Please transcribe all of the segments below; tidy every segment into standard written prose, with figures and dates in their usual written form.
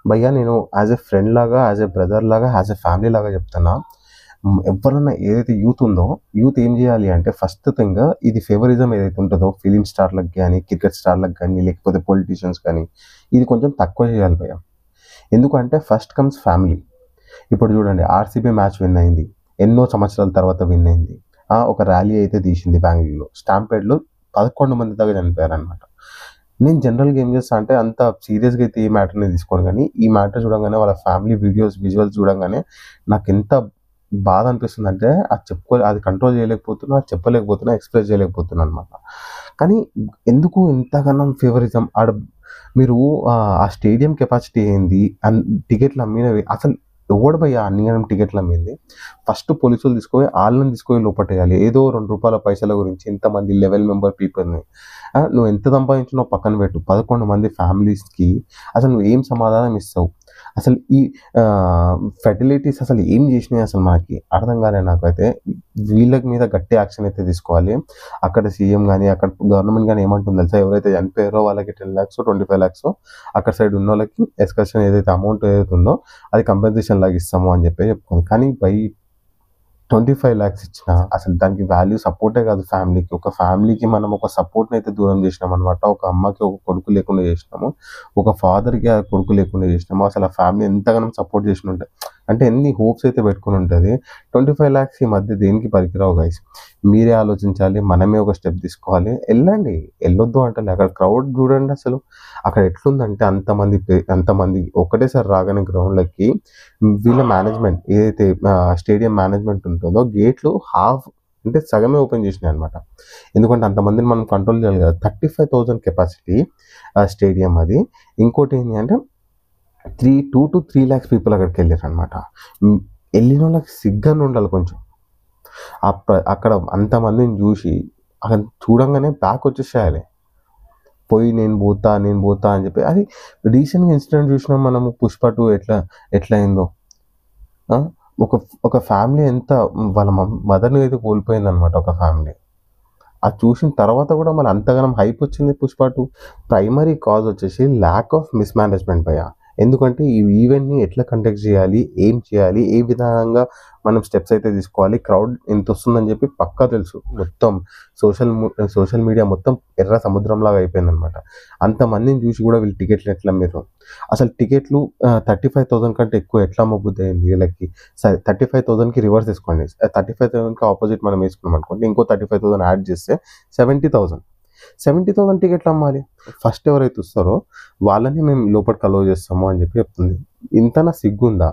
భయ్యా నేను as a friend లాగా, యాజ్ ఎ బ్రదర్ లాగా, యాజ్ ఎ ఫ్యామిలీ లాగా చెప్తున్నా. ఎవరన్నా ఏదైతే యూత్ ఉందో, యూత్ ఏం చేయాలి అంటే ఫస్ట్ థింగ్ ఇది ఫేవరిజం ఏదైతే ఉంటుందో ఫిలిం స్టార్‌లకు గాని, క్రికెట్ స్టార్‌లకు గాని, లేకపోతే పొలిటీషియన్స్ కానీ, ఇది కొంచెం తక్కువ చేయాలి భయ్యా. ఎందుకంటే ఫస్ట్ కమ్స్ ఫ్యామిలీ. ఇప్పుడు చూడండి ఆర్‌సీబీ మ్యాచ్ విన్ అయింది. ఎన్నో సంవత్సరాల తర్వాత విన్ అయింది. ఒక ర్యాలీ అయితే తీసింది బెంగుళూరులో. స్టాంపేడ్‌లో 11 మంది దాకా చనిపోయారనమాట. నేను జనరల్‌గా ఏం చేస్తా అంటే అంత సీరియస్‌గా అయితే ఈ మ్యాటర్‌ని తీసుకోను గానీ, ఈ మ్యాటర్ చూడంగానే వాళ్ళ ఫ్యామిలీ వీడియోస్, విజువల్స్ చూడంగానే నాకెంత బాధ అనిపిస్తుందంటే అది కంట్రోల్ చేయలేకపోతున్నా, చెప్పలేకపోతున్నా, ఎక్స్‌ప్రెస్ చేయలేకపోతున్నా అనమాట. కానీ ఎందుకు ఇంతగనం ఫేవరిజం? మీరు ఆ స్టేడియం కెపాసిటీ ఏంది? టికెట్లు అమ్మినవి అసలు ఎవడు భయ్యా అన్నిగనం టికెట్లు అమ్మింది? ఫస్ట్ పోలీసులు తీసుకుపోయి ఆళ్ళని తీసుకుపోయి లోపటేయాలి. ఏదో రూ. 2 పైసల గురించి ఇంతమంది 11 మెంబర్ పీపుల్‌ని నువ్వు ఎంత సంపాదించినావో పక్కన పెట్టు. 11 మంది ఫ్యామిలీస్‌కి అసలు నువ్వు ఏం సమాధానం ఇస్తావు? అసలు ఈ ఫెర్టిలిటీస్ అసలు ఏం చేసినాయి అసలు మనకి అర్థం కాలే నాకైతే. వీళ్ళకి మీద గట్టి యాక్షన్ అయితే తీసుకోవాలి. అక్కడ సీఎం గాని, అక్కడ గవర్నమెంట్ గాని ఏమంటుందో తెలుసా? ఎవరైతే చనిపోయారో వాళ్ళకి 10 lakhs, 25 lakhs అక్కడ సైడ్ ఉన్నోళ్ళకి ఎస్కర్షన్ ఏదైతే అమౌంట్ ఏదైతే ఉందో అది కంపెన్సేషన్ లాగా ఇస్తాము అని చెప్పుకుంది. కానీ 25 lakhs ఇచ్చినా అసలు దానికి వాల్యూ సపోర్టే కాదు ఫ్యామిలీకి. ఒక ఫ్యామిలీకి మనం ఒక సపోర్ట్‌ని అయితే దూరం చేసినాం అనమాట. ఒక అమ్మకి ఒక కొడుకు లేకుండా చేసినాము. ఒక ఫాదర్‌కి ఆ కొడుకు లేకుండా చేసినాము. అసలు ఆ ఫ్యామిలీ ఎంతగానో సపోర్ట్ చేసినుంటే అంటే ఎన్ని హోప్స్ అయితే పెట్టుకొని ఉంటది. 25 lakhs ఈ మధ్య దేనికి పనికిరావు గైస్. మీరే ఆలోచించాలి. మనమే ఒక స్టెప్ తీసుకోవాలి. ఎళ్ళండి. ఎళ్ళొద్దు అంటలే. అక్కడ క్రౌడ్ చూడండి అసలు. అక్కడ ఎట్లుందంటే అంతమంది ఒకటేసారి రాగానే గ్రౌండ్‌లకి వీళ్ళ మేనేజ్మెంట్ ఏదైతే స్టేడియం మేనేజ్మెంట్ ఉంటుందో గేట్లు హాఫ్ అంటే సగమే ఓపెన్ చేసినాయన్నమాట. ఎందుకంటే అంతమందిని మనం కంట్రోల్ చేయాలి కదా! 35,000 కెపాసిటీ స్టేడియం అది. ఇంకోటి ఏంటి అంటే 2-3 lakhs పీపుల్ అక్కడికెళ్ళారనమాట. ఎళ్ళినోళ్ళకి సిగ్గని ఉండాలి కొంచెం. అక్కడ అంతమందిని చూసి అక్కడ చూడంగానే బ్యాక్ వచ్చేసేయాలి. పోయి నేను పోతా అని చెప్పి అది రీసెంట్‌గా ఇన్సిడెంట్ చూసినాం మనము 'పుష్ప 2' ఎట్లా అయిందో. ఒక ఫ్యామిలీ ఎంత వాళ్ళ మదర్‌ని అయితే కోల్పోయిందనమాట ఒక ఫ్యామిలీ. అది చూసిన తర్వాత కూడా మళ్ళీ అంతగానం హైప్ వచ్చింది 'పుష్ప 2'. ప్రైమరీ కాజ్ వచ్చేసి ల్యాక్ ఆఫ్ మిస్‌మేనేజ్‌మెంట్ భయ్యా. ఎందుకంటే ఈ ఈవెంట్‌ని ఎట్లా కండక్ట్ చేయాలి? ఏం చేయాలి? ఏ విధంగా మనం స్టెప్స్ అయితే తీసుకోవాలి? క్రౌడ్ ఎంతొస్తుందని చెప్పి పక్కా తెలుసు. మొత్తం సోషల్ మీడియా మొత్తం ఎర్ర సముద్రంలాగా అయిపోయిందనమాట. అంతమందిని చూసి కూడా వీళ్ళు టికెట్లు ఎట్లా అమ్మిర్రు? అసలు టికెట్లు 35,000 కంటే ఎక్కువ ఎట్లా అమ్మబుద్ధి అయింది వీళ్ళకి? సరే 35,000కి రివర్స్ తీసుకోండి. 35,000కి ఆపోజిట్ మనం వేసుకున్నాం అనుకోండి. ఇంకో 35,000 యాడ్ చేస్తే 70,000. 70,000 టికెట్లు అమ్మాలి. ఫస్ట్ ఎవరైతే వస్తారో వాళ్ళని మేము లోపలికి అలౌ చేస్తాము అని చెప్పి చెప్తుంది. ఇంతనా సిగ్గుందా?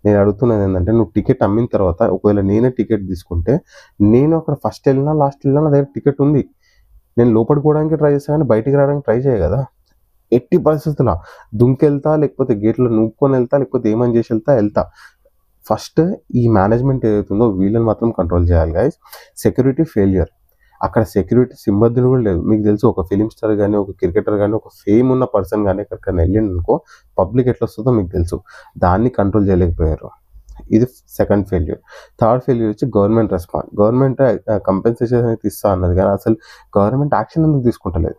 నేను అడుగుతున్నది ఏంటంటే నువ్వు టికెట్ అమ్మిన తర్వాత ఒకవేళ నేనే టికెట్ తీసుకుంటే నేను అక్కడ ఫస్ట్ వెళ్ళినా లాస్ట్ వెళ్ళినా నా దగ్గర టికెట్ ఉంది. నేను లోపలికి పోవడానికి ట్రై చేస్తా కానీ బయటికి రావడానికి ట్రై చేయ కదా! ఎట్టి పరిస్థితుల్లో దుంకెళ్తా, లేకపోతే గేట్‌లో నూక్కొని ఎళ్తా, లేకపోతే ఏమని చేసి ఎళ్తా. ఫస్ట్ ఈ మేనేజ్మెంట్ ఏదైతే ఉందో వీళ్ళని మాత్రం కంట్రోల్ చేయాలి గైస్. Security failure. అక్కడ సెక్యూరిటీ సింబద్దులు కూడా లేదు. మీకు తెలుసు ఒక ఫిల్మ్ స్టార్ గాని, ఒక క్రికెటర్ గాని, ఒక ఫేమ్ ఉన్న పర్సన్ గాని ఎక్కడికైనా ఎళ్ళిండనుకో పబ్లిక్ ఎట్లొస్తదో మీకు తెలుసు. దాన్ని కంట్రోల్ చేయలేకపోయారు. ఇది సెకండ్ ఫెయిల్యూర్. థర్డ్ ఫెయిల్యూర్ వచ్చి గవర్నమెంట్ రెస్పాన్స్. గవర్నమెంట్ కంపెన్సేషన్ అయితే ఇస్తా అన్నది కానీ అసలు గవర్నమెంట్ యాక్షన్ ఎందుకు తీసుకుంటలేదు?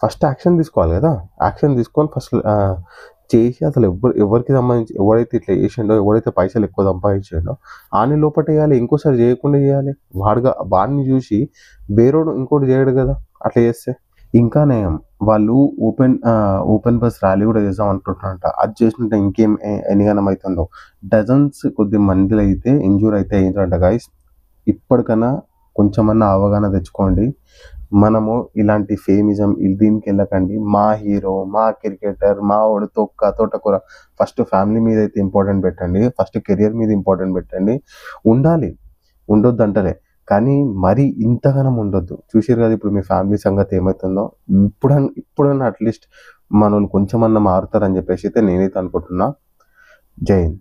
ఫస్ట్ యాక్షన్ తీసుకోవాలి కదా! యాక్షన్ తీసుకొని ఫస్ట్ చేసి అసలు ఎవరికి సంబంధించి ఎవడైతే ఇట్లా చేసిండో, ఎవడైతే పైసలు ఎక్కువ సంపాదించిండో ఆన్ని లోపటేయాలి. ఇంకోసారి చేయకుండా చేయాలి. వాడిని చూసి వేరోడు ఇంకోటి చేయడు కదా! అట్లా చేస్తే. ఇంకా నయం వాళ్ళు ఓపెన్ బస్ ర్యాలీ కూడా చేద్దాం అనుకుంటున్నారంట. అది చేసినట్టే ఇంకేం ఎన్నిగనం అయితుందో. డజన్స్ కొద్ది మందిలో అయితే ఇంజ్యూర్ అయితే అయ్యిండ్రంట గైస్. ఇప్పటికన్నా కొంచెమన్నా అవగాహన తెచ్చుకోండి. మనము ఇలాంటి ఫేమిజం దీనికి వెళ్ళకండి. మా హీరో, మా క్రికెటర్, మావోడు తోటకూర ఫస్ట్ ఫ్యామిలీ మీద అయితే ఇంపార్టెంట్ పెట్టండి. ఫస్ట్ కెరియర్ మీద ఇంపార్టెంట్ పెట్టండి. ఉండాలి, ఉండొద్దు అంటలే. కానీ మరీ ఇంతగానం ఉండొద్దు. చూసిర్రు కదా ఇప్పుడు మీ ఫ్యామిలీ సంగతి ఏమైతుందో. ఇప్పుడన్నా అట్లీస్ట్ మనోళ్ళు కొంచెమన్నా మారుతారని చెప్పేసి అయితే నేనైతే అనుకుంటున్నా. జై హింద్.